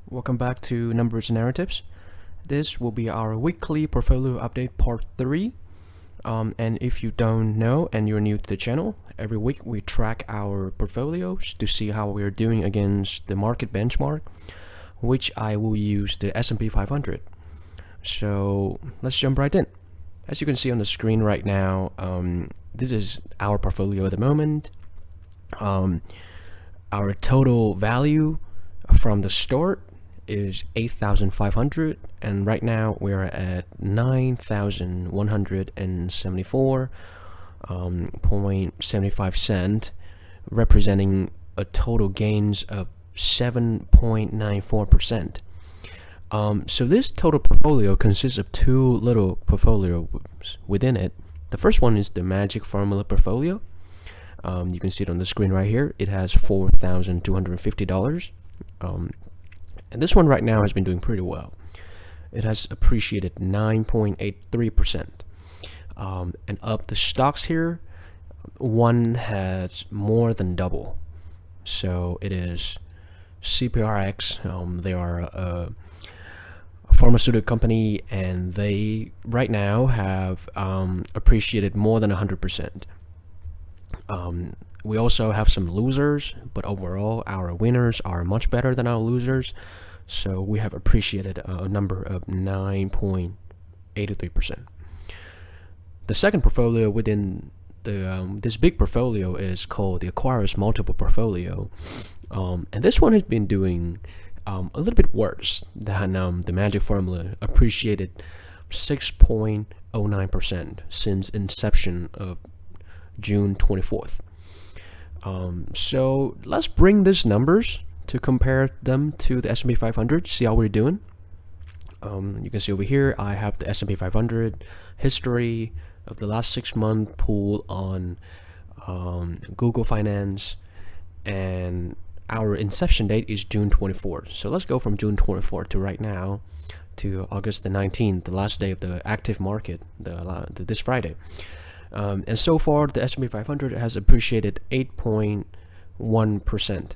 Welcome back to Numbers and Narratives. This will be our weekly portfolio update part 3. And if you don't know and you're new to the channel, every week we track our portfolios to see how we're doing against the market benchmark, which I will use the S&P 500. So let's jump right in. As you can see on the screen right now, this is our portfolio at the moment. Our total value from the start is 8,500, and right now we're at 9,174.75 cent, representing a total gains of 7.94%. So this total portfolio consists of two little portfolios within it. The first one is the Magic Formula portfolio. You can see it on the screen right here. It has $4,250. And this one right now has been doing pretty well. It has appreciated 9.83%. And of the stocks here, one has more than double. So it is CPRX. They are a pharmaceutical company, and they right now have appreciated more than 100%. We also have some losers, but overall our winners are much better than our losers. So we have appreciated a number of 9.83%. The second portfolio within this big portfolio is called the Aquarius Multiple Portfolio. And this one has been doing a little bit worse than the Magic Formula, appreciated 6.09% since inception of June 24th. So let's bring these numbers to compare them to the S&P 500, see how we're doing. You can see over here I have the S&P 500 history of the last 6 month pool on Google Finance, and our inception date is June 24th. So let's go from June 24th to right now to August the 19th, the last day of the active market, this Friday. And so far, the S&P 500 has appreciated 8.1%.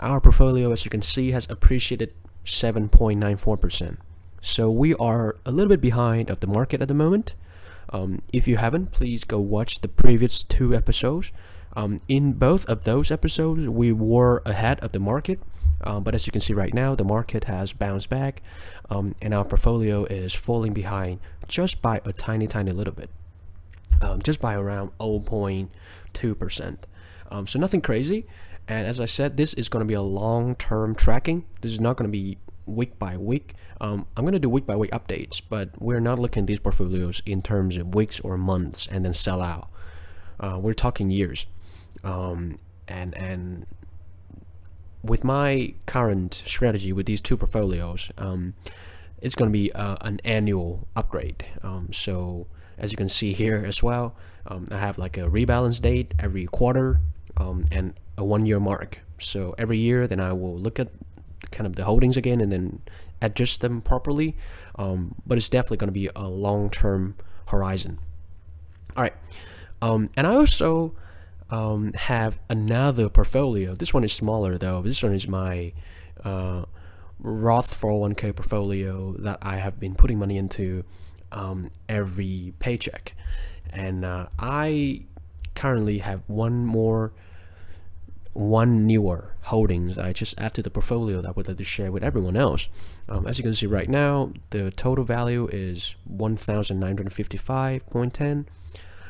Our portfolio, as you can see, has appreciated 7.94%. So we are a little bit behind of the market at the moment. If you haven't, please go watch the previous 2 episodes. In both of those episodes, we were ahead of the market. But as you can see right now, the market has bounced back, and our portfolio is falling behind just by a tiny little bit. Just by around 0.2%. So nothing crazy. And as I said, this is going to be a long-term tracking. This is not going to be week by week. I'm going to do week by week updates, but we're not looking at these portfolios in terms of weeks or months and then sell out. We're talking years. And with my current strategy with these 2 portfolios, it's going to be an annual upgrade. So as you can see here as well, I have like a rebalance date every quarter, and a 1-year mark. So every year, then I will look at kind of the holdings again and then adjust them properly. But it's definitely going to be a long-term horizon. All right. And I also have another portfolio. This one is smaller though. This one is my Roth 401k portfolio that I have been putting money into every paycheck. And I currently have one newer holdings that I just add to the portfolio that I would like to share with everyone else. As you can see right now, the total value is 1,955.10,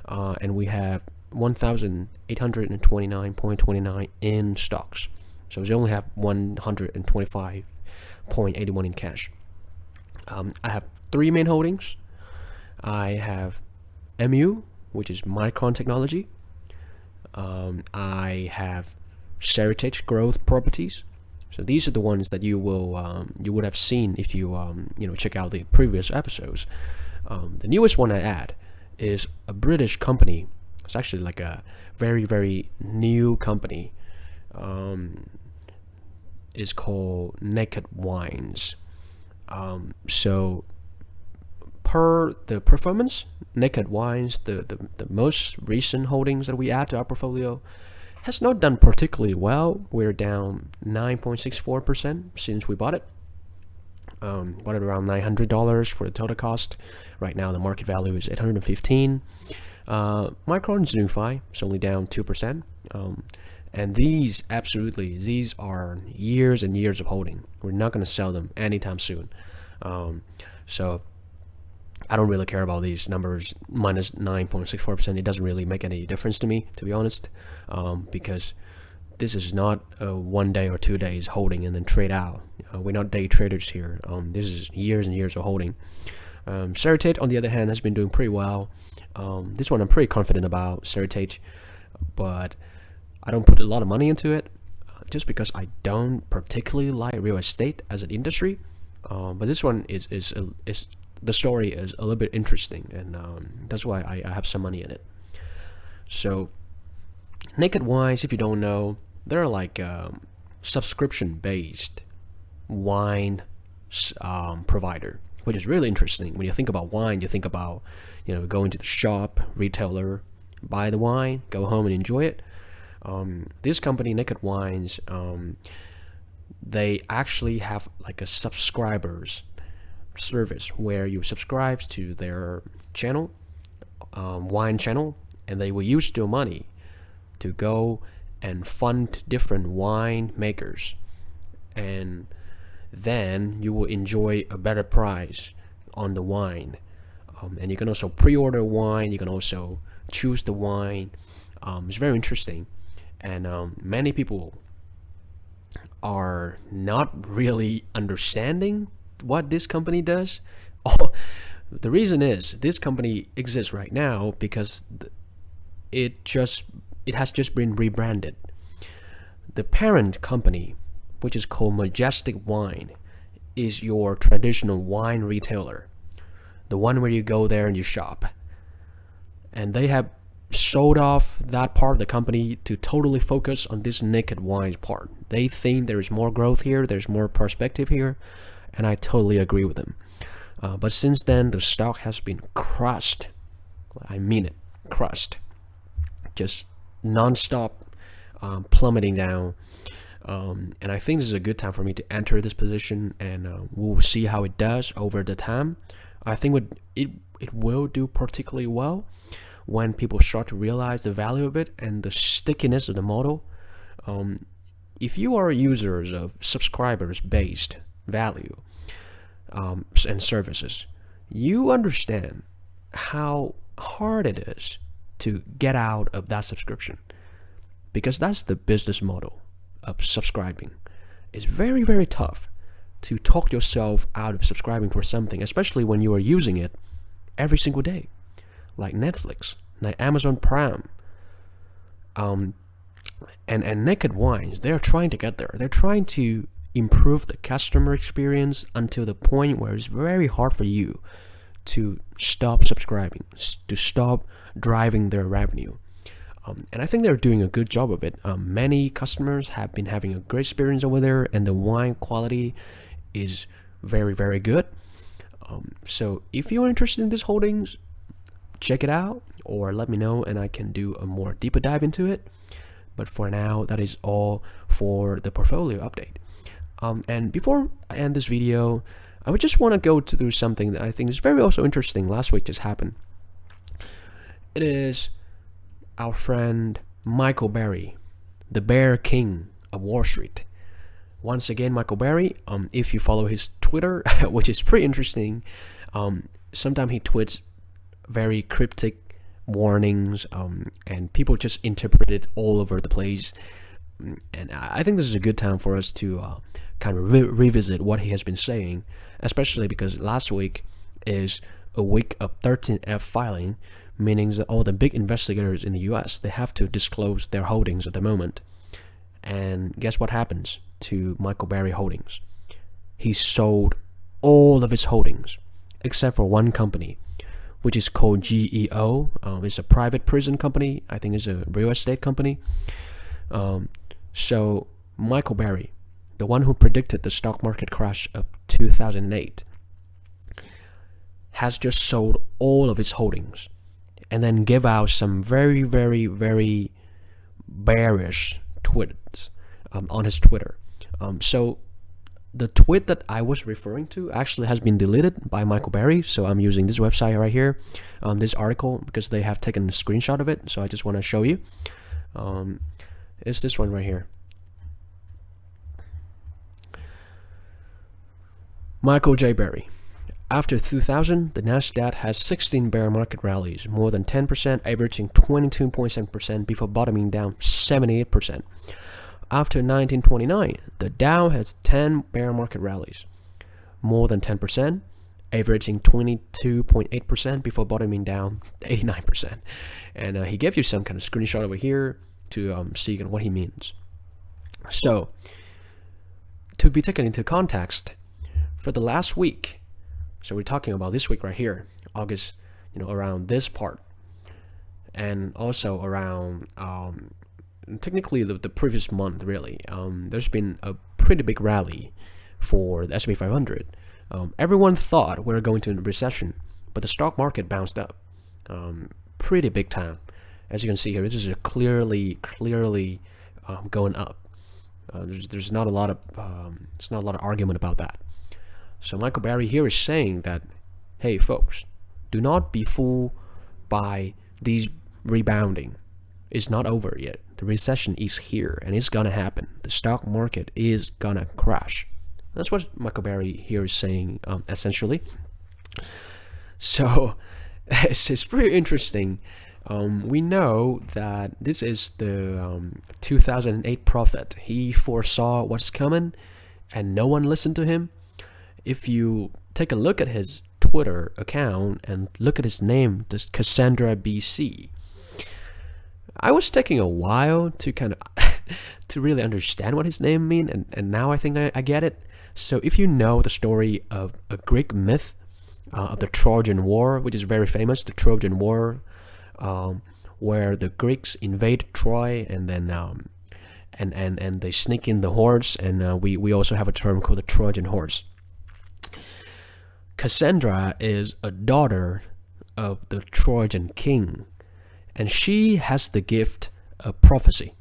and we have 1,829.29 in stocks. So we only have 125.81 in cash. I have 3 main holdings. I have MU, which is Micron Technology. I have Seritage Growth Properties. So these are the ones that you would have seen if you check out the previous episodes. The newest one I add is a British company. It's actually like a very new company. It's called Naked Wines. So per the performance, Naked Wines, the most recent holdings that we add to our portfolio, has not done particularly well. We're down 9.64% since we bought it. Bought it around $900 for the total cost. Right now, the market value is $815. Micron is doing fine. It's only down 2%. And these are years and years of holding. We're not going to sell them anytime soon. So I don't really care about these numbers. Minus 9.64%. It doesn't really make any difference to me, to be honest, because this is not a 1 day or 2 days holding and then trade out. We're not day traders here. This is years and years of holding. Seritage, on the other hand, has been doing pretty well. This one I'm pretty confident about, Seritage, but I don't put a lot of money into it just because I don't particularly like real estate as an industry. But this one is the story is a little bit interesting, and that's why I have some money in it. So Naked Wines, if you don't know, they're like subscription-based wine provider, which is really interesting. When you think about wine, you think about going to the shop, retailer, buy the wine, go home and enjoy it. This company, Naked Wines, they actually have like a subscribers service where you subscribe to their channel, wine channel, and they will use your money to go and fund different wine makers, and then you will enjoy a better price on the wine. And you can also pre-order wine. You can also choose the wine. It's very interesting, and many people are not really understanding what this company does. The reason is this company exists right now because it has just been rebranded. The parent company, which is called Majestic Wine, is your traditional wine retailer, the one where you go there and you shop. And they have sold off that part of the company to totally focus on this Naked Wines part. They think there is more growth here, there's more perspective here, and I totally agree with them. But since then, the stock has been crushed. I mean it, crushed. Just non-stop plummeting down. And I think this is a good time for me to enter this position, and we'll see how it does over the time. I think it will do particularly well when people start to realize the value of it and the stickiness of the model. If you are users of subscribers-based value and services, you understand how hard it is to get out of that subscription, because that's the business model of subscribing. It's very, very tough to talk yourself out of subscribing for something, especially when you are using it every single day, like Netflix, like Amazon Prime, and Naked Wines. They're trying to get there. They're trying to improve the customer experience until the point where it's very hard for you to stop subscribing, to stop driving their revenue. And I think they're doing a good job of it. Many customers have been having a great experience over there, and the wine quality is very, very good. So if you're interested in these holdings, check it out or let me know and I can do a more deeper dive into it. But for now, that is all for the portfolio update. And before I end this video, I would just want to go through something that I think is very also interesting. Last week just happened. It is our friend Michael Burry, the Bear King of Wall Street. Once again, Michael Burry, if you follow his Twitter, which is pretty interesting, sometimes he tweets very cryptic warnings, and people just interpret it all over the place. And I think this is a good time for us to kind of revisit what he has been saying, especially because last week is a week of 13F filing, meaning that all the big investigators in the US, they have to disclose their holdings at the moment. And guess what happens to Michael Burry Holdings? He sold all of his holdings except for one company, which is called GEO. It's a private prison company. I think it's a real estate company. So Michael Burry, the one who predicted the stock market crash of 2008, has just sold all of his holdings and then give out some very, very, very bearish tweets on his Twitter. So the tweet that I was referring to actually has been deleted by Michael Burry. So I'm using this website right here, this article, because they have taken a screenshot of it. So I just want to show you. It's this one right here. Michael J. Burry. After 2000, the Nasdaq has 16 bear market rallies, more than 10%, averaging 22.7% before bottoming down 78%. After 1929, the Dow has 10 bear market rallies, more than 10%, averaging 22.8% before bottoming down 89%. And he gave you some kind of screenshot over here to see what he means. So, to be taken into context, for the last week, so we're talking about this week right here, August, around this part, and also around technically the previous month, really, there's been a pretty big rally for the S&P 500. Everyone thought we were going to a recession, but the stock market bounced up pretty big time. As you can see here, this is clearly going up. There's not a lot of argument about that. So Michael Burry here is saying that, hey folks, do not be fooled by these rebounding. It's not over yet. The recession is here and it's gonna happen. The stock market is gonna crash. That's what Michael Burry here is saying, essentially. So it's pretty interesting. We know that this is the 2008 prophet. He foresaw what's coming and no one listened to him. If you take a look at his Twitter account and look at his name, this Cassandra BC, I was taking a while to kind of to really understand what his name means, and now I think I get it. So if you know the story of a Greek myth of the Trojan War, which is very famous, the Trojan War, where the Greeks invade Troy and then and they sneak in the horse, and we also have a term called the Trojan horse. Cassandra is a daughter of the Trojan king, and she has the gift of prophecy.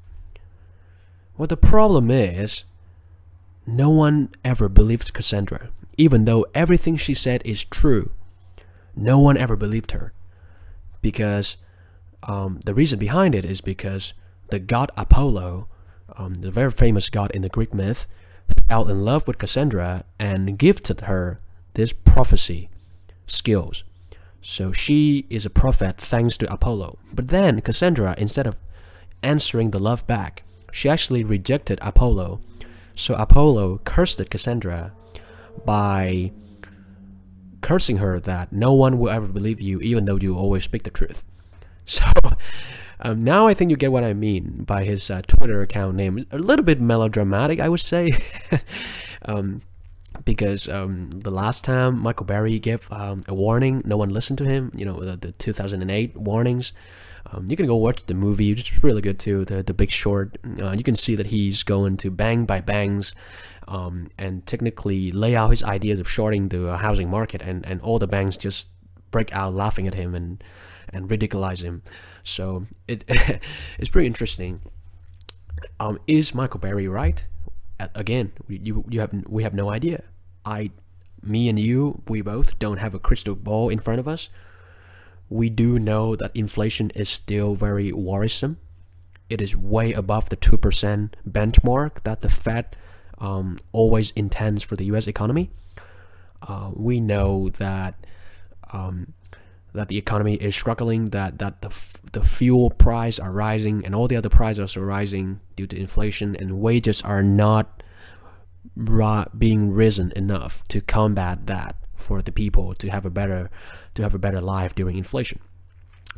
Well, the problem is, no one ever believed Cassandra. Even though everything she said is true, no one ever believed her. Because the reason behind it is because the god Apollo, the very famous god in the Greek myth, fell in love with Cassandra and gifted her this prophecy skills. So she is a prophet thanks to Apollo. But then Cassandra, instead of answering the love back, she actually rejected Apollo. So Apollo cursed Cassandra by cursing her that no one will ever believe you, even though you always speak the truth. So now I think you get what I mean by his Twitter account name. A little bit melodramatic, I would say. Because the last time Michael Burry gave a warning, no one listened to him. The 2008 warnings. You can go watch the movie, which is really good too. The Big Short. You can see that he's going to bang by bangs, and technically lay out his ideas of shorting the housing market, and all the banks just break out laughing at him and ridiculize him. So it's pretty interesting. Is Michael Burry right? Again, we have no idea. Me and you, we both don't have a crystal ball in front of us. We do know that inflation is still very worrisome. It is way above the 2% benchmark that the Fed always intends for the U.S. economy. We know that the economy is struggling, that the fuel price are rising, and all the other prices are rising due to inflation, and wages are not being risen enough to combat that for the people to have a better life during inflation.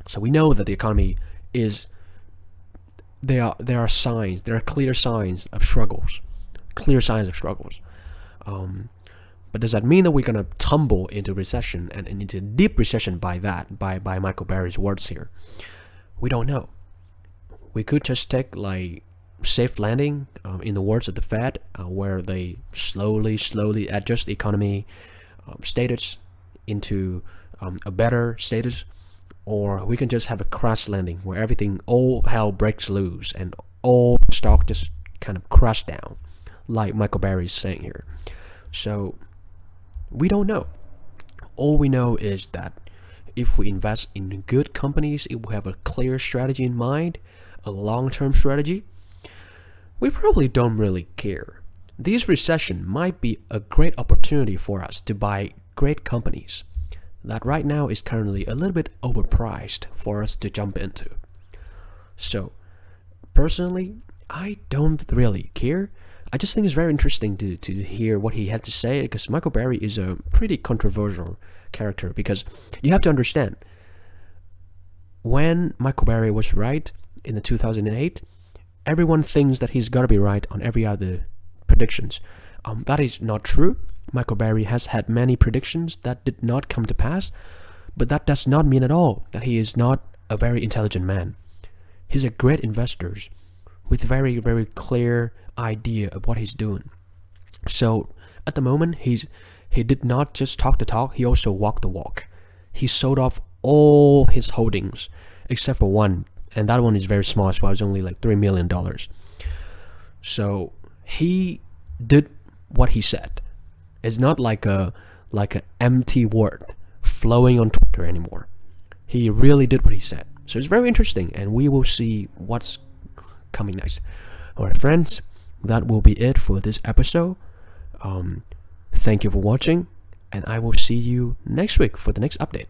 So we know that the economy is there are clear signs of struggles. But does that mean that we're gonna tumble into recession and into deep recession by Michael Burry's words here? We don't know. We could just take like safe landing, in the words of the Fed, where they slowly adjust the economy status into a better status, or we can just have a crash landing where all hell breaks loose and all stock just kind of crash down, like Michael Burry is saying here. So we don't know. All we know is that if we invest in good companies, if we have a clear strategy in mind, a long-term strategy, we probably don't really care. This recession might be a great opportunity for us to buy great companies that right now is currently a little bit overpriced for us to jump into. So, personally, I don't really care. I just think it's very interesting to hear what he had to say, because Michael Burry is a pretty controversial character, because you have to understand, when Michael Burry was right in the 2008, everyone thinks that he's got to be right on every other predictions. That is not true. Michael Burry has had many predictions that did not come to pass, but that does not mean at all that he is not a very intelligent man. He's a great investor with very, very clear idea of what he's doing. So at the moment, he did not just talk the talk, he also walked the walk. He sold off all his holdings except for one, and that one is very small as well. It's only like $3 million. So he did what he said. It's not like an empty word flowing on Twitter anymore. He really did what he said. So it's very interesting, and we will see what's coming next. Alright, friends, that will be it for this episode. Thank you for watching, and I will see you next week for the next update.